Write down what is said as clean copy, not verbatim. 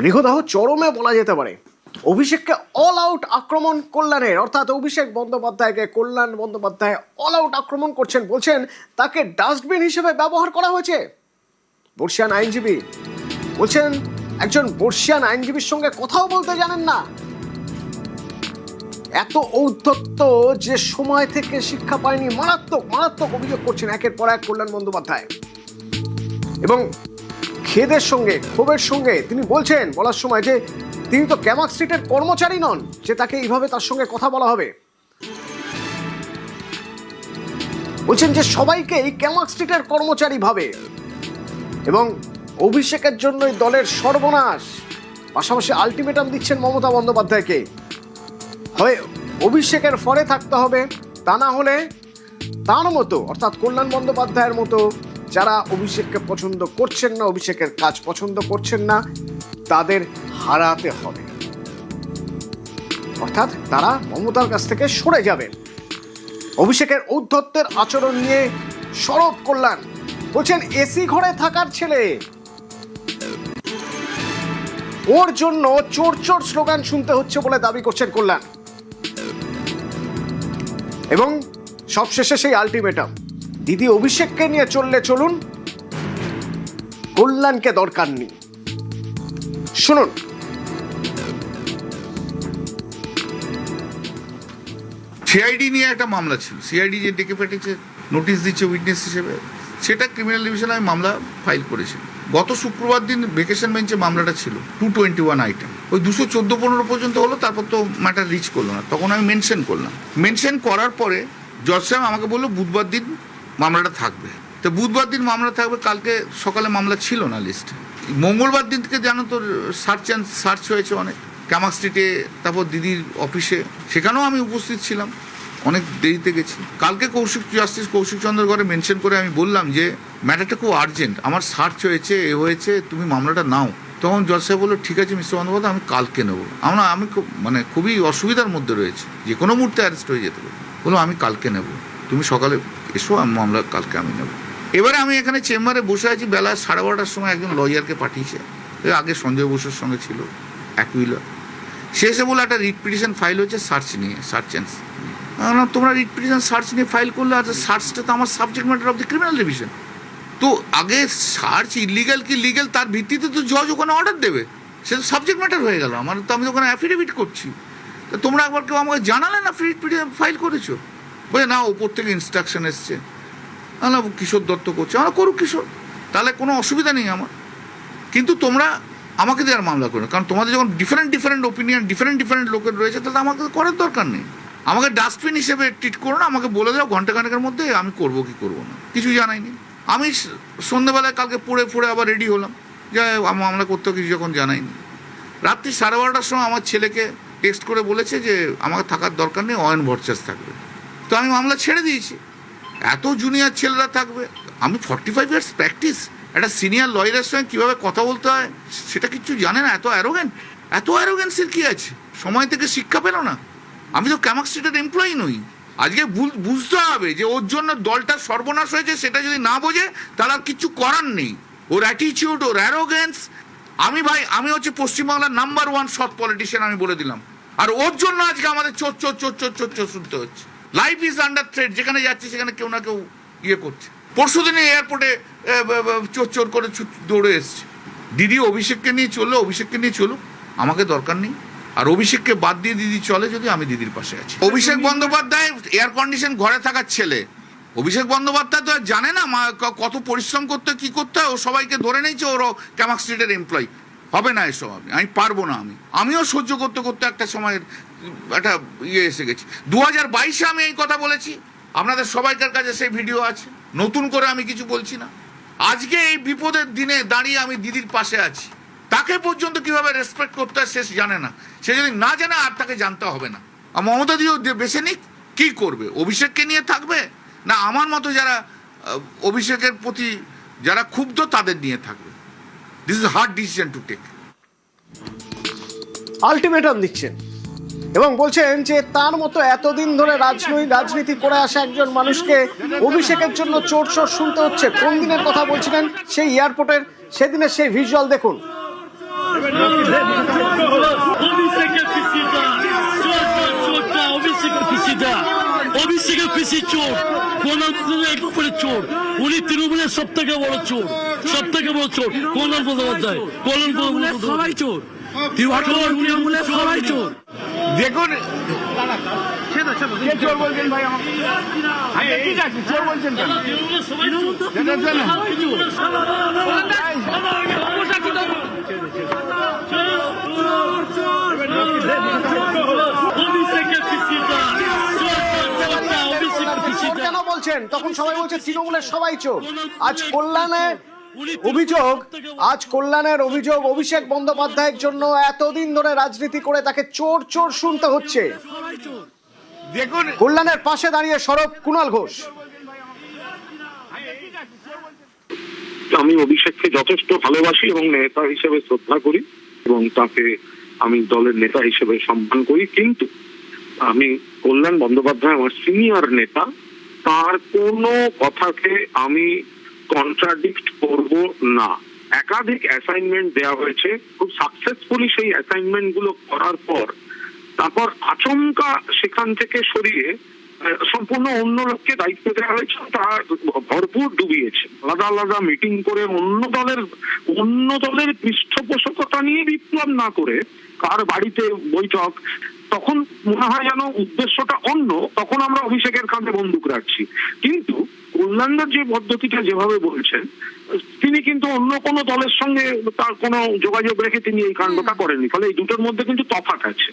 গৃহদাহ চরমে বলা যেতে পারে। অভিষেককে অল আউট আক্রমণ কল্যাণের, অর্থাৎ অভিষেক বন্দ্যোপাধ্যায়কে কল্যাণ বন্দ্যোপাধ্যায় অল আউট আক্রমণ করছেন, বলছেন তাকে ডাস্টবিন হিসেবে ব্যবহার করা হয়েছে। বর্ষিয়ান আইনজীবী বলছেন একজন বর্ষিয়ান আইনজীবীর সঙ্গে কথাও বলতে জানেন না। এত ঔদ্ধত্য যে সময় থেকে শিক্ষা পায়নি, মারাত্মক মারাত্মক অভিযোগ করছেন একের পর এক কল্যাণ বন্দ্যোপাধ্যায়। এবং খেদের সঙ্গে ক্ষোভের সঙ্গে তিনি বলার সময় যে তিনি তো ক্যামাক স্ট্রিটের কর্মচারী নন যে তাকে এইভাবে তার সঙ্গে কথা বলা হবে। বলছেন যে সবাইকে এই ক্যামাক স্ট্রিটের কর্মচারী ভাবে এবং অভিষেকের জন্যই দলের সর্বনাশ। পাশাপাশি আলটিমেটাম দিচ্ছেন মমতা বন্দ্যোপাধ্যায়কে, হয় অভিষেকের ফরে থাকতে হবে, তা না হলে তার মতো অর্থাৎ কল্যাণ বন্দ্যোপাধ্যায়ের মতো যারা অভিষেককে পছন্দ করছেন না, অভিষেকের কাজ পছন্দ করছেন না, তাদের হারাতে হবে, অর্থাৎ তারা মমতার কাছ থেকে সরে যাবেন। অভিষেকের ঔদ্ধত্যের আচরণ নিয়ে সরব কল্যাণ, বলছেন এসি ঘরে থাকার ছেলে, ওর জন্য চোর চোর স্লোগান শুনতে হচ্ছে বলে দাবি করছেন কল্যাণ। এবং সবশেষে সেই আলটিমেটাম, দিদি অভিষেককে নিয়ে চললে চলুন, কল্যাণকে দরকার নেই। শুনুন। সিআইডি নিয়ে একটা মামলা ছিল, সিআইডি যে ডেকে পাঠিয়েছে নোটিশ দিচ্ছে উইটনেস হিসেবে, সেটা ক্রিমিনাল ডিভিশনে আমি মামলা ফাইল করেছি। গত শুক্রবার দিন ভেকেশন বেঞ্চে মামলাটা ছিল, 221 আইটেম, ওই 214-15 পর্যন্ত হলো, তারপর তো ম্যাটার রিচ করলো না। তখন আমি মেনশন করলাম, মেনশন করার পরে জজ সাহেব আমাকে বললো বুধবার দিন মামলাটা থাকবে। তো বুধবার দিন মামলা থাকবে, কালকে সকালে মামলা ছিল না লিস্টে। মঙ্গলবার দিন থেকে জানো তো সার্চ হয়েছে অনেক, ক্যামাক স্ট্রিটে, তারপর দিদির অফিসে, সেখানেও আমি উপস্থিত ছিলাম, অনেক দেরিতে গেছি। কালকে জাস্টিস কৌশিক চন্দ্র ঘরে মেনশন করে আমি বললাম যে ম্যাটারটা খুব আর্জেন্ট, আমার সার্চ হয়েছে, হয়েছে, তুমি মামলাটা নাও। তখন জজ সাহেব বললো ঠিক আছে মিস্টার বন্দ্যোপাধ্যায়, আমি কালকে নেবো। আমি খুবই অসুবিধার মধ্যে রয়েছে, যে কোনো মুহূর্তে অ্যারেস্ট হয়ে যেতে পারে। বললো আমি কালকে নেবো, তুমি সকালে এসো, মামলা কালকে আমি নেবো। এবারে আমি এখানে চেম্বারে বসে আছি, বেলা 12:30টার সময় একজন লয়ারকে পাঠিয়েছে, আগে সঞ্জয় বসুর সঙ্গে ছিল অ্যাকুইলা, সে এসে বলে একটা রিট পিটিশন ফাইল হচ্ছে সার্চ নিয়ে, সার্চ অ্যান্ড। তোমরা রিট পিটিশন সার্চ নিয়ে ফাইল করলে, আর সার্চটা তো আমার subject matter of the criminal division, তো আগে সার্চ ইলিগাল কি লিগাল তার ভিত্তিতে তো জজ ওখানে অর্ডার দেবে, সে তো সাবজেক্ট ম্যাটার হয়ে গেল আমার, তো আমি ওখানে অ্যাফিডেভিট করছি। তো তোমরা একবার কেউ আমাকে জানালে না রিট পিটিশন ফাইল করেছো? বলে না, ওপর থেকে ইনস্ট্রাকশন এসছে। না, কিশোর দত্ত করছে, আমরা করুক কিশোর, তাহলে কোনো অসুবিধা নেই আমার, কিন্তু তোমরা আমাকে দেওয়ার মামলা করো, কারণ তোমাদের যখন ডিফারেন্ট ওপিনিয়ন ডিফারেন্ট লোকের রয়েছে, তাহলে আমাকে করার দরকার নেই। আমাকে ডাস্টবিন হিসেবে ট্রিট করো না, আমাকে বলে দাও ঘন্টাখানেকের মধ্যে আমি করবো কি করবো না, কিছু জানাইনি। আমি সন্ধ্যেবেলায় কালকে পড়ে আবার রেডি হলাম, যে মামলা করতেও কিছু যখন জানাইনি। রাত্রি 12:30টার সময় আমার ছেলেকে টেক্সট করে বলেছে যে আমাকে থাকার দরকার নেই, অয়ন ভরচার্জ থাকবে। তো আমি মামলা ছেড়ে দিয়েছি, এত জুনিয়র ছেলেরা থাকবে। আমি 45 ইয়ার্স প্র্যাকটিস, একটা সিনিয়র লয়ারের সঙ্গে কীভাবে কথা বলতে হয় সেটা কিচ্ছু জানে না, এত অ্যারোগেন্সের কী আছে? সময় থেকে শিক্ষা পেল না? আমি তো ক্যামাক স্ট্রিটের এমপ্লয়ি নই। আজকে বুঝতে হবে যে ওর জন্য দলটা সর্বনাশ হয়েছে, সেটা যদি না বোঝে তাহলে আর কিচ্ছু করার নেই। ওর অ্যাটিটিউড, ওর অ্যারোগেন্স, আমি হচ্ছে পশ্চিমবাংলার নাম্বার 1 সৎ পলিটিশিয়ান, আমি বলে দিলাম। আর ওর জন্য আজকে আমাদের চোর শুনতে হচ্ছে। লাইফ ইজ আন্ডার থ্রেট, যেখানে যাচ্ছি সেখানে কেউ না কেউ ইয়ে করছে। পরশুদিনে এয়ারপোর্টে চোর করে দৌড়ে এসছে। দিদি অভিষেককে নিয়ে চলো, আমাকে দরকার নেই। আর অভিষেককে বাদ দিয়ে দিদি চলে যদি, আমি দিদির পাশে আছি। অভিষেক বন্দ্যোপাধ্যায় এয়ার কন্ডিশন ঘরে থাকার ছেলে, অভিষেক বন্দ্যোপাধ্যায় তো আর জানে না কত পরিশ্রম করতে কি করতে হয়। ও সবাইকে ধরে নিয়েছে ওর ক্যামাক স্ট্রিটের এমপ্লয়ি, হবে না এসব, আমি পারবো না। আমিও সহ্য করতে একটা সময়ের একটা এসে গেছি। 2022-এ আমি এই কথা বলেছি, আপনাদের সবাইকার কাছে সেই ভিডিও আছে, নতুন করে আমি কিছু বলছি না। আজকে এই বিপদের দিনে দাঁড়িয়ে আমি দিদির পাশে আছি। তাকে পর্যন্ত কিভাবে রেসপেক্ট করতে হয় সে জানে না, সে যদি না জানে আর তাকে জানতে হবে না। আর মমতা দিও বেছে নিক, কী করবে? অভিষেককে নিয়ে থাকবে, না আমার মতো যারা অভিষেকের প্রতি যারা ক্ষুব্ধ তাদের নিয়ে থাকবে? This is hard decision to take. Ultimatum দিচ্ছেন এবং বলছেন যে তার মতো এতদিন ধরে রাজনীতি করে আসা একজন মানুষকে অভিষেকের জন্য চোর শুনতে হচ্ছে। কোন দিনের কথা বলছিলেন? সেই এয়ারপোর্টের সেদিনের সেই ভিজুয়াল দেখুন। অভিষেকের পিসি চোর, এক উপরে চোর, উনি তৃণমূলের সব থেকে বড় চোর, সব থেকে বড় চোর কল্যাণ বন্দ্যোপাধ্যায়। কল্যাণ বন্দ্যোপাধ্যায় সবাই চোর, তৃণমূলের সবাই চোর। দেখুন চোর বলছেন ভাই আমাকে, ঠিক আছে চোর বলছেন কেন? চোর কেন বলছেন? তখন সবাই বলছে তৃণমূলের সবাই চোর। আজ কল্যাণের অভিযোগ অভিষেক বন্দ্যোপাধ্যায়ের জন্য এতদিন ধরে রাজনীতি করে তাকে চোর চোর শুনতে হচ্ছে। দেখুন কল্যাণের পাশে দাঁড়িয়ে সরব কুণাল ঘোষ। আমি অভিষেককে যথেষ্ট ভালোবাসি এবং নেতা হিসেবে শ্রদ্ধা করি এবং তাকে আমি দলের নেতা হিসেবে সম্মান করি, কিন্তু আমি কল্যাণ বন্দ্যোপাধ্যায় আমার সিনিয়র নেতা, তার কোনো কথাকে আমি কন্ট্রাডিক্ট করব না। একাধিক অ্যাসাইনমেন্ট দেওয়া হয়েছে, খুব সাকসেসফুলি সেই অ্যাসাইনমেন্ট গুলো করার পর তারপর আচমকা সেখান থেকে সরিয়ে সম্পূর্ণ অন্য লোককে দায়িত্ব দেওয়া হয়েছে, তার ভরপুর ডুবিয়েছে। আলাদা আলাদা মিটিং করে অন্য দলের পৃষ্ঠপোষকতা নিয়ে বিপ্লব না করে কার বাড়িতে বৈঠক, তখন মনে হয় যেন উদ্দেশ্যটা অন্য, তখন আমরা অভিষেকের কাঁধে বন্দুক রাখছি। কিন্তু কল্যাণের যে পদ্ধতিটা যেভাবে বলছেন, তিনি কিন্তু অন্য কোনো দলের সঙ্গে তার কোনো যোগাযোগ রেখে তিনি এই কাণ্ডটা করেননি, ফলে এই দুটোর মধ্যে কিন্তু তফাৎ আছে।